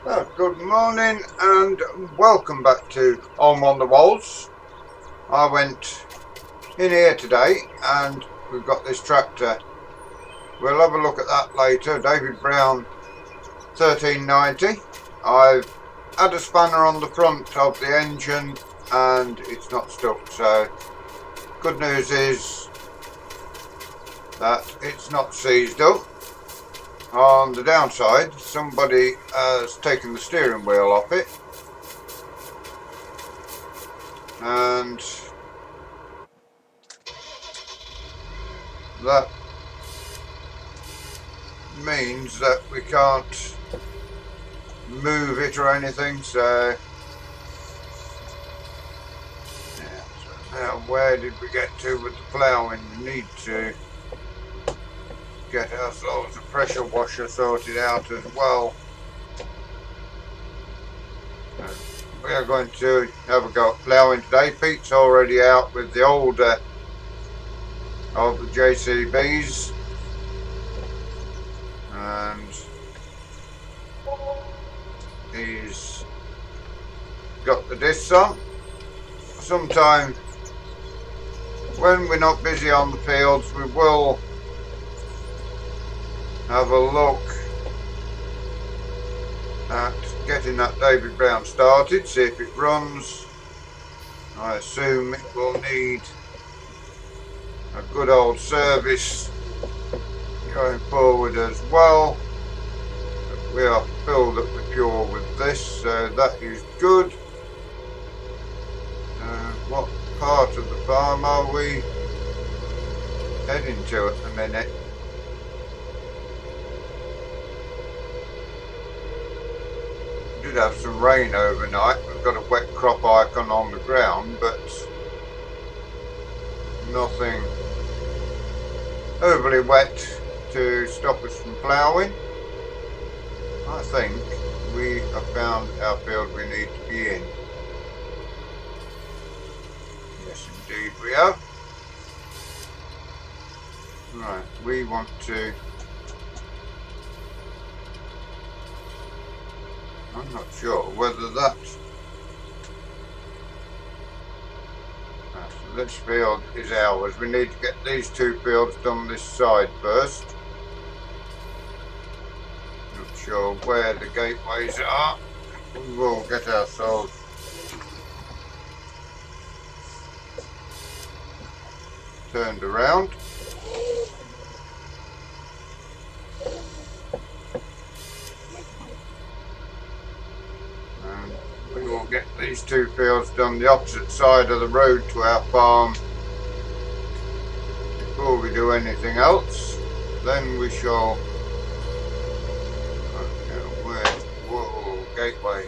Good morning and welcome back to Holme on the Wolds. I went in here today and we've got this tractor. We'll have a look at that later. David Brown 1390. I've had a spanner on the front of the engine and it's not stuck, so good news is that it's not seized up. On the downside, somebody has taken the steering wheel off it, and that means that we can't move it or anything. So now where did we get to with the ploughing? We need to get ourselves a pressure washer sorted out as well. We are going to have a go at ploughing today. Pete's already out with the older of the JCBs, and he's got the discs on. Sometime when we're not busy on the fields, we will have a look at getting that David Brown started, see if it runs. I assume it will need a good old service going forward as well. But we are filled up with fuel with this, so that is good. What part of the farm are we heading to at the minute? We did have some rain overnight. We've got a wet crop icon on the ground, but nothing overly wet to stop us from ploughing. I think we have found our field we need to be in. Yes, indeed we have. Right, we want to... I'm not sure whether that... So this field is ours. We need to get these two fields done this side first. Not sure where the gateways are. We will get ourselves turned around. And we will get these two fields done the opposite side of the road to our farm before we do anything else. Then we shall... Whoa, gateway.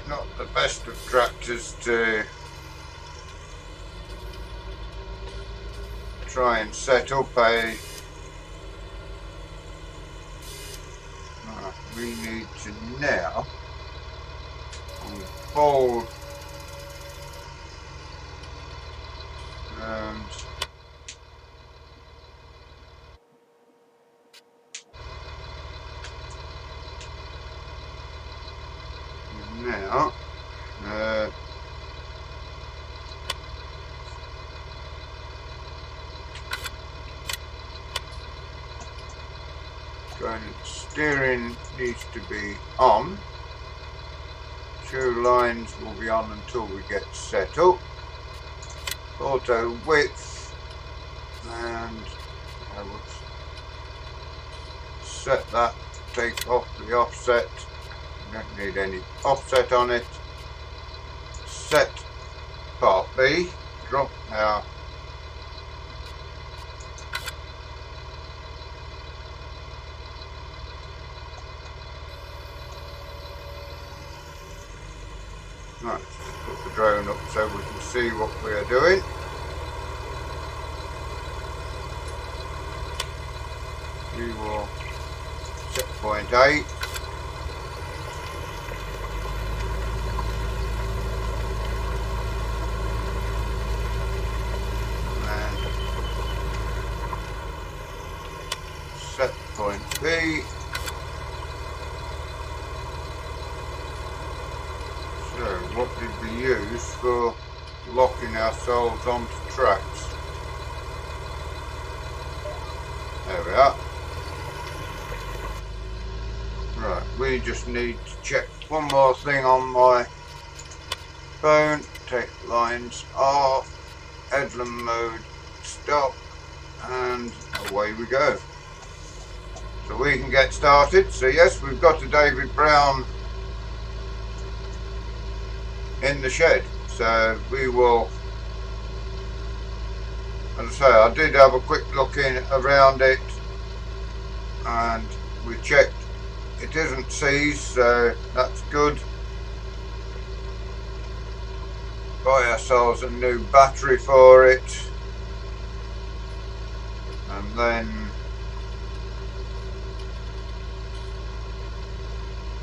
Not the best of tractors to try and set up a... we need to now unfold and now steering needs to be on. Two lines will be on until we get set up. Auto width, and I will set that, take off the offset. Don't need any offset on it. Set part B, drop our right, put the drone up so we can see what we are doing. We will set point 8. point B. So what did we use for locking ourselves onto tracks? There we are. Right, we just need to check one more thing on my phone. Take lines off, headland mode, stop, and away we go. So we can get started. So yes, we've got a David Brown in the shed. So we will, as I say, I did have a quick look in around it, and we checked it isn't seized, so that's good. Buy ourselves a new battery for it, and then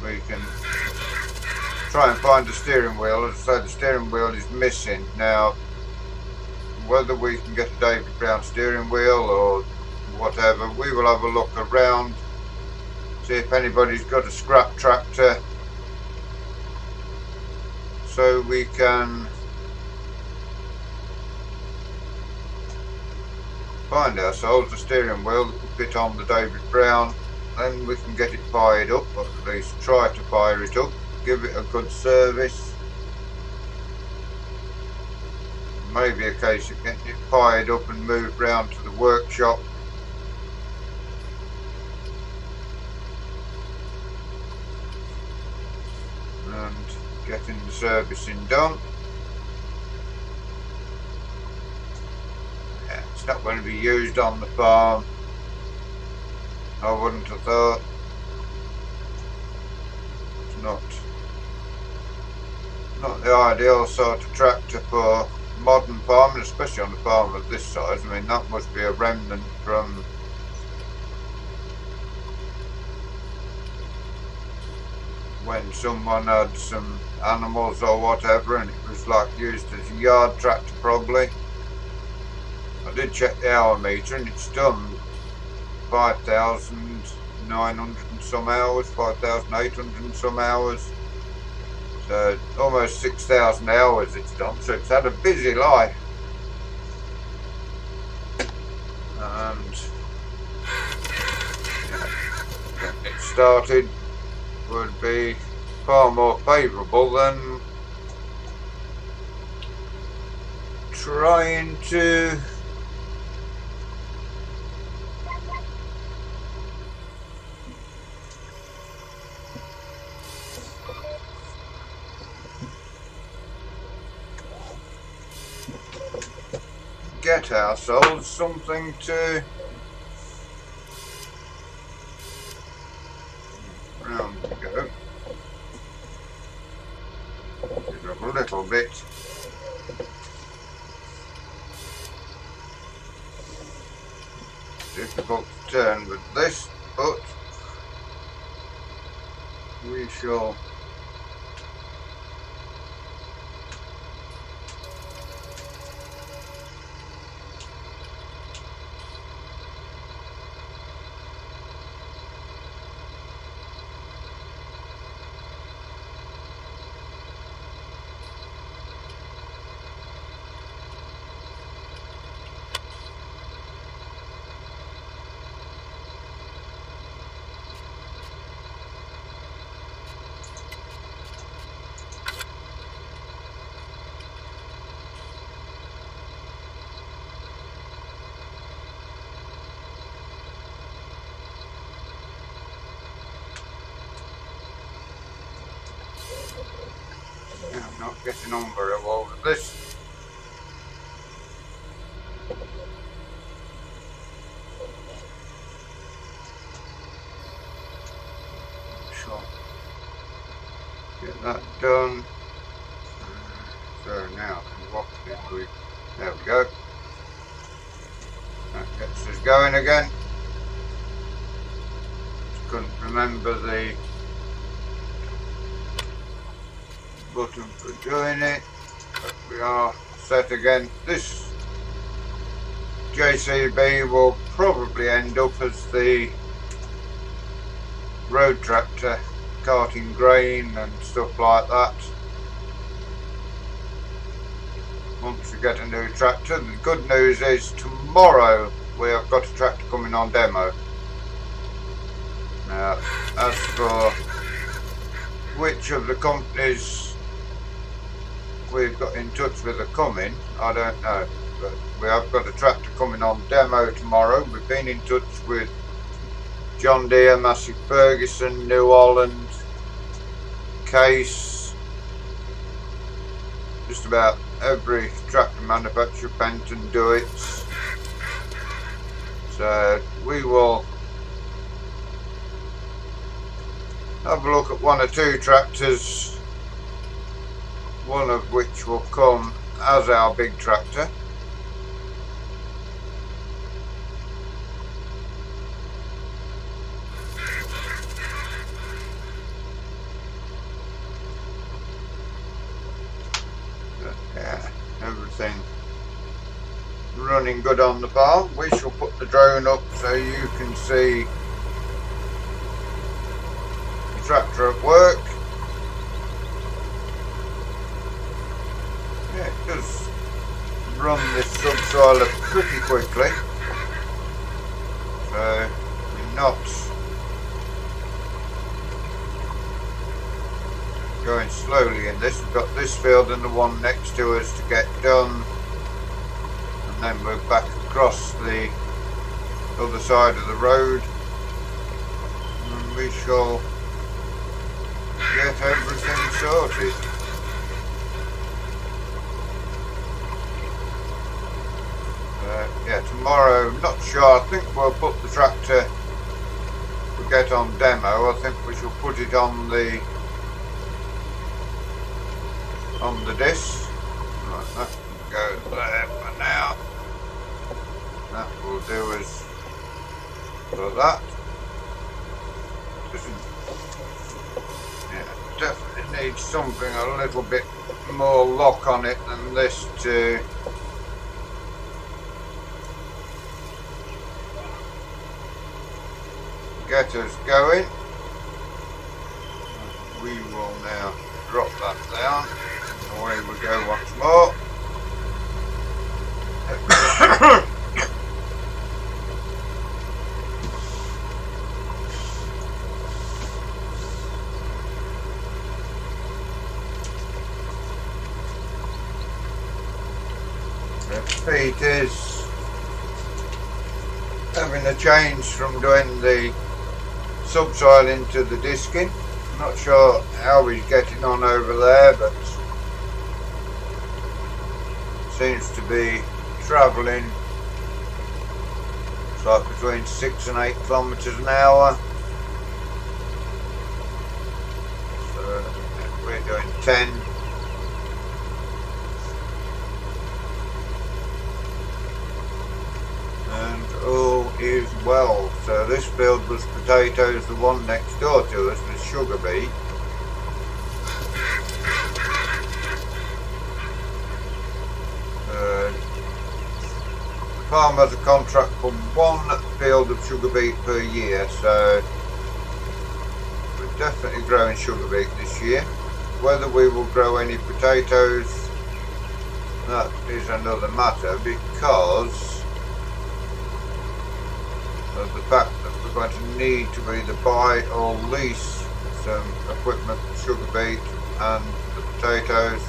we can try and find the steering wheel. As I say, the steering wheel is missing. Now, whether we can get a David Brown steering wheel or whatever, we will have a look around, see if anybody's got a scrap tractor, so we can find ourselves a steering wheel that will fit on the David Brown. Then we can get it fired up, or at least try to fire it up, give it a good service. Maybe a case of getting it fired up and moved round to the workshop. And getting the servicing done. Yeah, it's not going to be used on the farm, I wouldn't have thought. It's not the ideal sort of tractor for modern farming, especially on a farm of this size. I mean, that must be a remnant from when someone had some animals or whatever, and it was like used as a yard tractor probably. I did check the hour meter, and it's done 5,900 and some hours, 5,800 and some hours. So almost 6,000 hours it's done, so it's had a busy life. And getting it started would be far more favourable than trying to get ourselves something to round we go. Get up a little bit. Difficult to turn with this, but we shall I'm not getting on very well with this. Sure. Get that done. So now, what did we? There we go. That gets us going again. Just couldn't remember the button for doing it, but we are set again. This JCB will probably end up as the road tractor carting grain and stuff like that. Once we get a new tractor, the good news is tomorrow we have got a tractor coming on demo. Now, as for which of the companies we've got in touch with are coming, I don't know, but we have got a tractor coming on demo tomorrow. We've been in touch with John Deere, Massey Ferguson, New Holland, Case, just about every tractor manufacturer, Penton, Deutz. So we will have a look at one or two tractors, one of which will come as our big tractor. Yeah, everything running good on the farm. We shall put the drone up so you can see the tractor at work. Yeah, it does run this subsoiler pretty quickly, so we're not going slowly in this. We've got this field and the one next to us to get done, and then we're back across the other side of the road and we shall get everything sorted. Yeah, tomorrow, not sure, I think we'll put the tractor we get on demo, I think we shall put it on the disc. Right, that can go there for now. That will do us for that. Yeah, definitely needs something a little bit more lock on it than this to get us going. We will now drop that down. Away we go once more. The feet is having a change from doing the subsoil into the disking. I'm not sure how he's getting on over there, but seems to be travelling like between 6 and 8 kilometres an hour. So we're doing 10. And all is well. So this field was potatoes, the one next door to us was sugar beet. The farm has a contract for one field of sugar beet per year, so we're definitely growing sugar beet this year. Whether we will grow any potatoes, that is another matter, because of the fact that we're going to need to either buy or lease some equipment for sugar beet and the potatoes.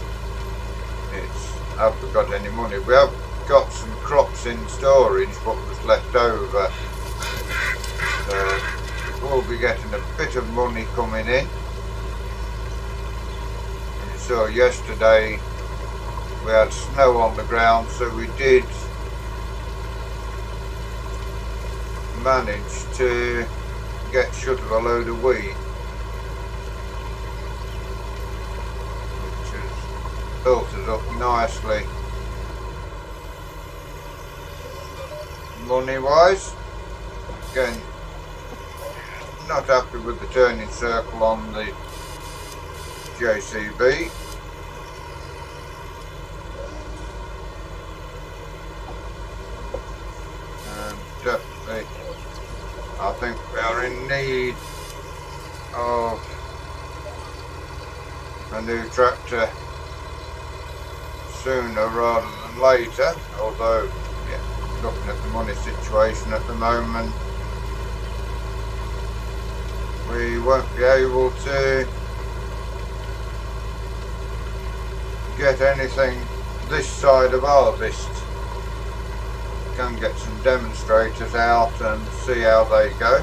Have we got any money? We have got some crops in storage, what was left over. So we'll be getting a bit of money coming in. And you saw yesterday we had snow on the ground, so we did manage to get shut of a load of wheat, which has built us up nicely money wise. Again, not happy with the turning circle on the JCB. And definitely I think we are in need of a new tractor sooner rather than later, although yeah, looking at the money situation at the moment, we won't be able to get anything this side of harvest. Can get some demonstrators out and see how they go.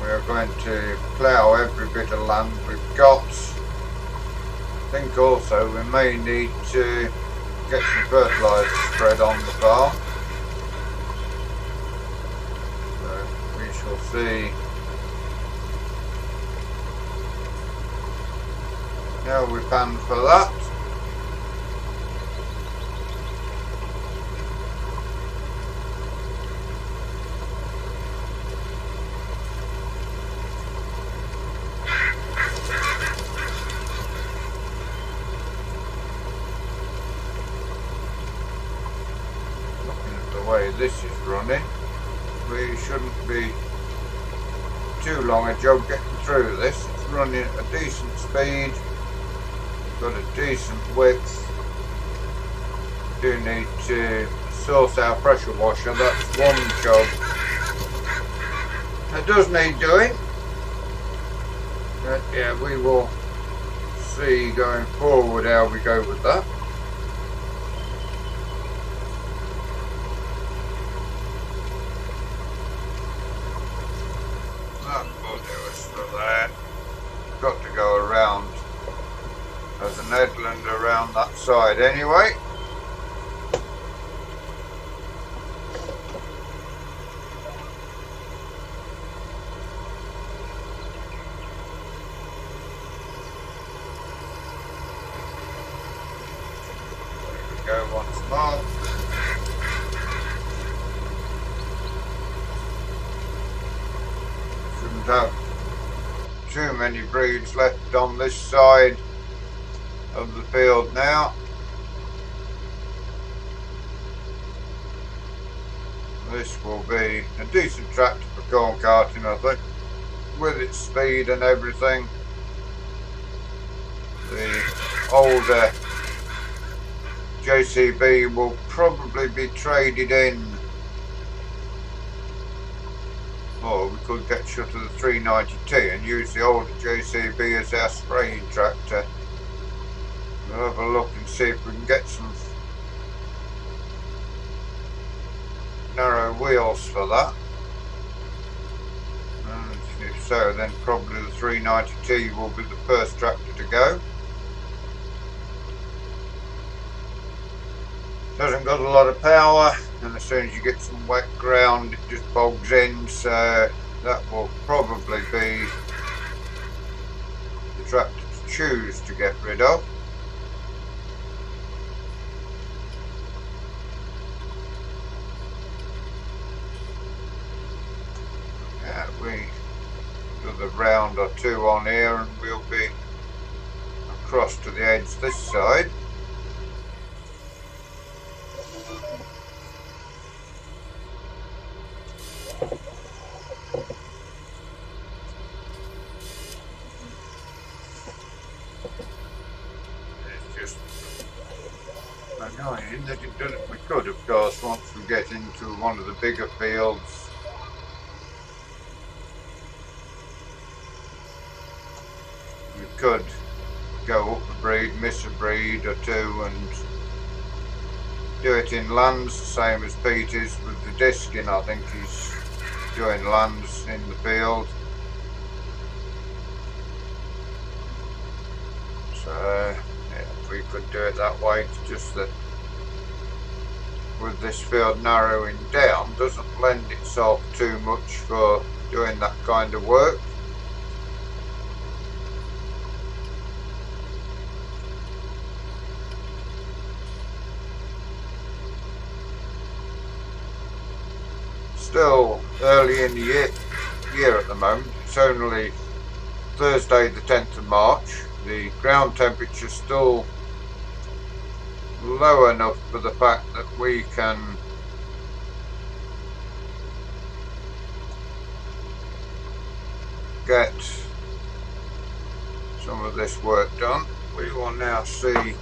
We are going to plough every bit of land we've got. I think also we may need to get some fertiliser spread on the farm. So we shall see how we pan for that. Way this is running, we shouldn't be too long a job getting through this. It's running at a decent speed, got a decent width. Do need to source our pressure washer, that's one job that does need doing, but yeah, we will see going forward how we go with that. Got to go around, there's an headland around that side anyway. There we go once more. Shouldn't have too many breeds left on this side of the field now. This will be a decent tractor for corn carting, I think, with its speed and everything. The older JCB will probably be traded in, or we could get shut of the 390T and use the older JCB as our spraying tractor. We'll have a look and see if we can get some narrow wheels for that. And if so, then probably the 390T will be the first tractor to go. Doesn't got a lot of power, and as soon as you get some wet ground it just bogs in, so that will probably be the tractor to choose to get rid of. Yeah, we do the round or two on here and we'll be across to the edge this side. Annoying that it doesn't. We could, of course, once we get into one of the bigger fields, we could go up a breed, miss a breed or two, and do it in lands, the same as Pete is with the disking. I think he's doing lands in the field. So yeah, we could do it that way. It's just that with this field narrowing down doesn't lend itself too much for doing that kind of work. Still early in the year at the moment. It's only Thursday the 10th of March. The ground temperature still low enough for the fact that we can get some of this work done. We will now see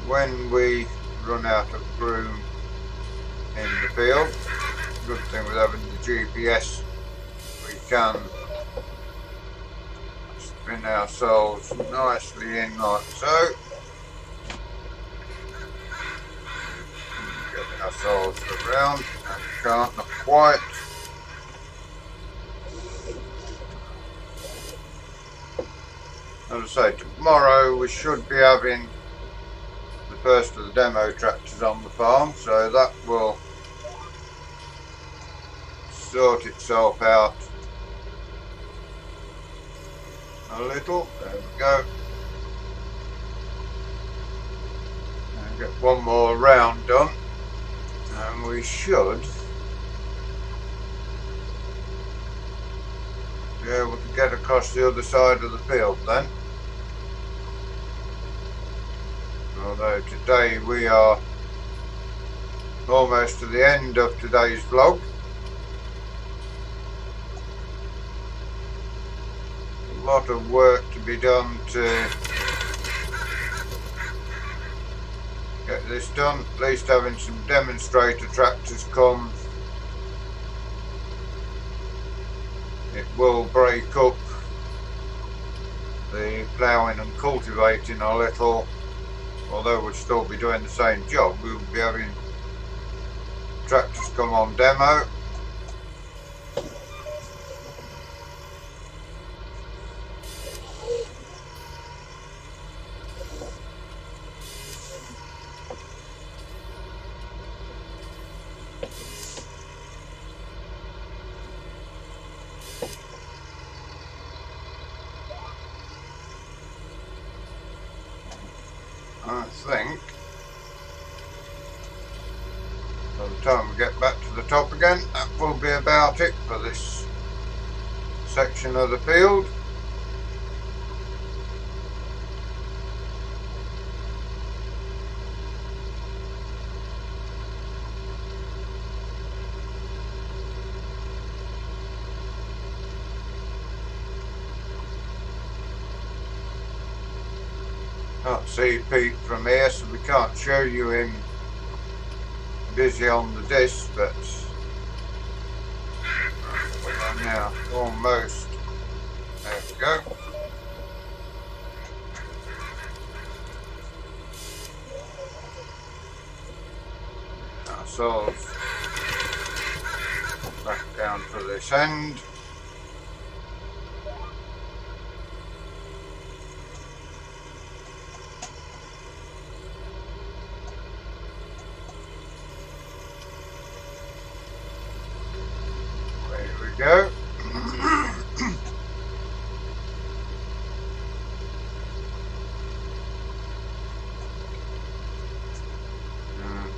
when we run out of room in the field. Good thing with having the GPS, we can spin ourselves nicely in like so. Get ourselves around, and we can't, not quite. As I say, tomorrow we should be having the first of the demo tractors on the farm, so that will sort itself out a little. There we go. And get one more round done, and we should be able to get across the other side of the field then. Although today we are almost to the end of today's vlog. A lot of work to be done to get this done. At least having some demonstrator tractors come, it will break up the ploughing and cultivating a little. Although we'll still be doing the same job, we'll be having tractors come on demo. I think by the time we get back to the top again, that will be about it for this section of the field. Can't see Pete from here, so we can't show you him busy on the disc, but we are now almost, there we go. Ourselves back down to this end. Go. And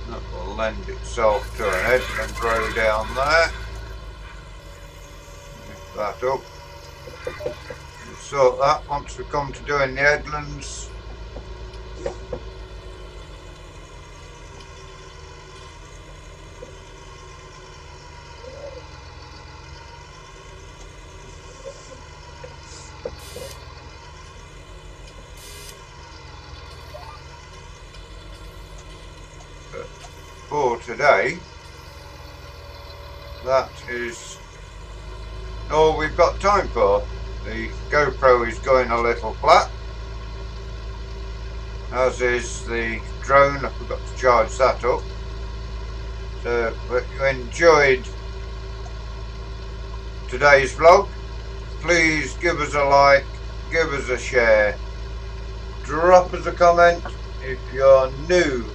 that will lend itself to an headland row down there. Lift that up. We'll sort that once we come to doing the headlands. For today, that is all we've got time for. The GoPro is going a little flat, as is the drone. I forgot to charge that up. So if you enjoyed today's vlog, please give us a like, give us a share, drop us a comment. If you're new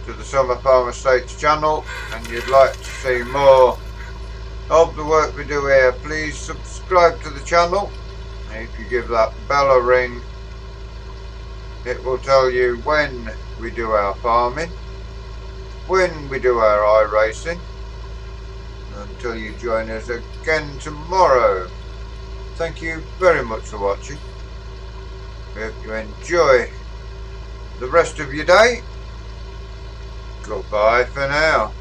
to the Summer Farm Estates channel and you'd like to see more of the work we do here, please subscribe to the channel. If you give that bell a ring, it will tell you when we do our farming, when we do our iracing. Until you join us again tomorrow, thank you very much for watching. We hope you enjoy the rest of your day. Goodbye for now.